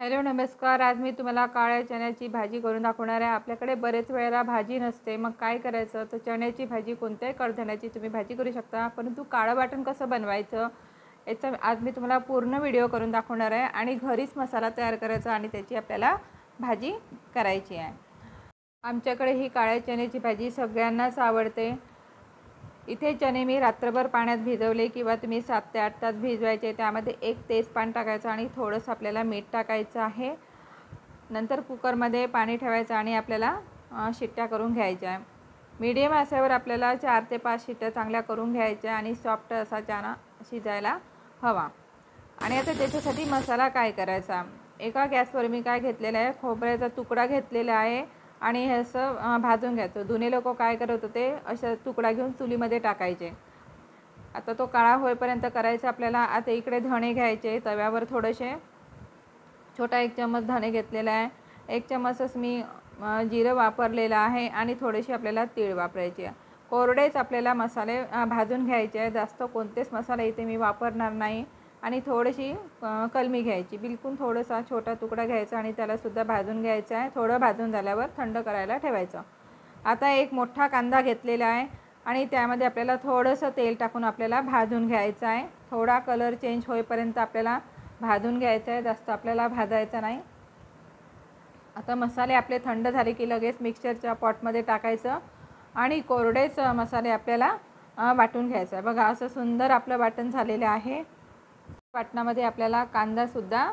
Hello नमस्कार। आज मी तुम्हाला काळ्या चण्याची भाजी करून दाखवणार आहे। आपल्याकडे बरेच वेळेला भाजी नसते, मग काय करायचं, तर चण्याची भाजी कोणत्याही कडधान्याची तुम्ही भाजी करू शकता, परंतु काळं वाटण कसं बनवायचं याचा आज मी तुम्हाला पूर्ण व्हिडिओ करून दाखवणार आहे आणि घरीच मसाला तयार करायचा आणि त्याची आपल्याला भाजी करायची आहे। आमच्याकडे ही काळ्या चण्याची भाजी सगळ्यांनाच आवडते। इथे चणे मी रात्रभर पाण्यात भिजवले किंवा तुम्ही 7 ते 8 तास भिजवायचे। त्यामध्ये एक तेजपान टाकायचं आणि थोडंसं आपल्याला मीठ टाकायचं आहे। नंतर कुकरमध्ये पाणी ठेवायचं आणि आपल्याला शिट्ट्या करून घ्यायच्या आहे। मीडियम आचेवर आपल्याला 4 ते 5 शिट्ट्या चांगल्या करून घ्यायच्या आणि सॉफ्ट असा चणा शिजायला हवा। आणि आता त्याच्यासाठी मसाला काय करायचा, एका गॅसवर मी काय घेतलेलं आहे, खोबऱ्याचा तुकडा घेतलेला आहे आणि हे असं भाजून घ्यायचं। जुने लोक काय करत होते, अशा तुकडा घेऊन चुलीमध्ये टाकायचे। आता तो काळा होईपर्यंत करायचा आपल्याला। आता इकडे धणे घ्यायचे, तव्यावर थोडेसे छोटा 1 चम्मच धणे घेतलेला आहे, 1 चम्मचच मी जिरं वापरलेलं आहे आणि थोडेसे आपल्याला तीळ वापरायचे। कोरडेच आपल्याला मसाले भाजून घ्यायचे आहे, जास्त कोणतेच मसाले इथे मी वापरणार नाही। आणि थोडीशी कलमी घ्यायची, बिलकुल थोडासा छोटा तुकडा घ्यायचा आणि त्यालासुद्धा भाजून घ्यायचं आहे। थोडं भाजून झाल्यावर थंड करायला ठेवायचं। आता एक मोठा कांदा घेतलेला आहे आणि त्यामध्ये आपल्याला थोडंसं तेल टाकून आपल्याला भाजून घ्यायचं आहे। थोडा कलर चेंज होईपर्यंत आपल्याला भाजून घ्यायचं आहे, जास्त आपल्याला भाजायचं नाही। आता मसाले आपले थंड झाले की लगेच मिक्सरच्या पॉटमध्ये टाकायचं आणि कोरडेच मसाले आपल्याला वाटून घ्यायचं आहे। बघा असं सुंदर आपलं वाटण झालेलं आहे। वाटणामध्ये आपल्याला कांदासुद्धा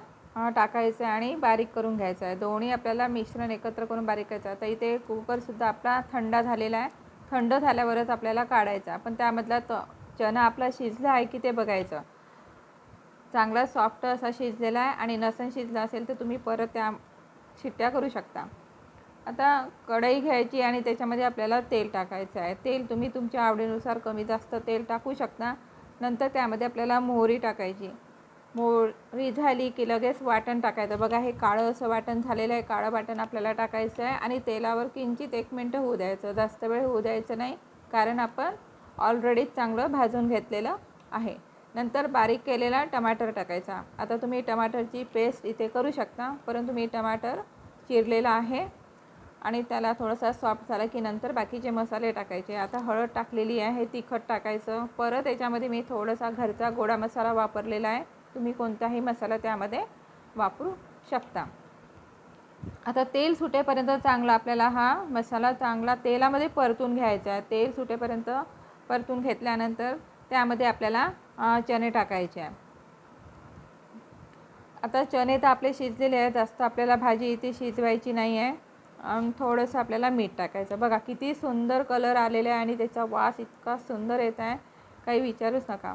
टाकायचा आहे आणि बारीक करून घ्यायचा आहे। दोन्ही आपल्याला मिश्रण एकत्र करून बारीक करायचं आहे। तर इथे कुकरसुद्धा आपला थंड झालेला आहे, थंड झाल्यावरच आपल्याला काढायचा। पण त्यामधला चणा आपला शिजला आहे की ते बघायचं, चांगला सॉफ्ट असा शिजलेला आहे। आणि नसेल शिजला असेल तर तुम्ही परत त्या शिट्ट्या करू शकता। आता कढई घ्यायची आणि त्याच्यामध्ये आपल्याला तेल टाकायचं आहे। तेल तुम्ही तुमच्या आवडीनुसार कमी जास्त तेल टाकू शकता। नंतर त्यामध्ये आपल्याला मोहरी टाकायची। मोहरी झाली की लगेच वाटण टाकायचं। बघा हे काळं असं वाटण झालेलं आहे, काळं वाटण आपल्याला टाकायचं आहे आणि तेलावर किंचित 1 मिनिट होऊ द्यायचं, जास्त वेळ होऊ द्यायचं नाही, कारण आपण ऑलरेडीच चांगलं भाजून घेतलेलं आहे। नंतर बारीक केलेला टमाटर टाकायचा। आता तुम्ही टमाटरची पेस्ट इथे करू शकता, परंतु मी टमाटर चिरलेला आहे आणि त्याला थोडासा सॉफ्ट झाला की नंतर बाकीचे मसाले टाकायचे। आता हळद टाकलेली आहे, तिखट टाकायचं। परत याच्यामध्ये मी थोडासा घरचा गोडा मसाला वापरलेला आहे, तुम्ही कोणताही मसाला त्यामध्ये वापरू शकता। आता तेल सुटेपर्यंत चांगला आपल्याला हा मसाला चांगला तेलामध्ये परतून घ्यायचा आहे। तेल सुटेपर्यंत परतून घेतल्यानंतर त्यामध्ये आपल्याला चणे टाकायचे आहे। आता चणे तर आपले शिजलेले आहेत, जास्त आपल्याला भाजी इथे शिजवायची नाही आहे। थोडंसं आपल्याला मीठ टाकायचं। बघा किती सुंदर कलर आलेला आहे आणि त्याचा वास इतका सुंदर येत आहे, काही विचारूच नका।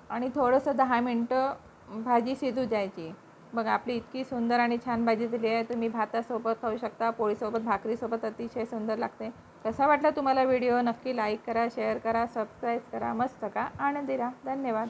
आणि थोडंसं 10 मिनटं भाजी शिजू द्यायची। बघा आपली इतकी सुंदर आणि छान भाजी झाली आहे। तुम्ही भातासोबत खाऊ शकता, पोळीसोबत, भाकरीसोबत अतिशय सुंदर लागते। कसा वाटला तुम्हाला व्हिडिओ, नक्की लाईक करा, शेअर करा, सबस्क्राईब करा, मस्त का आनंदी राहा। धन्यवाद।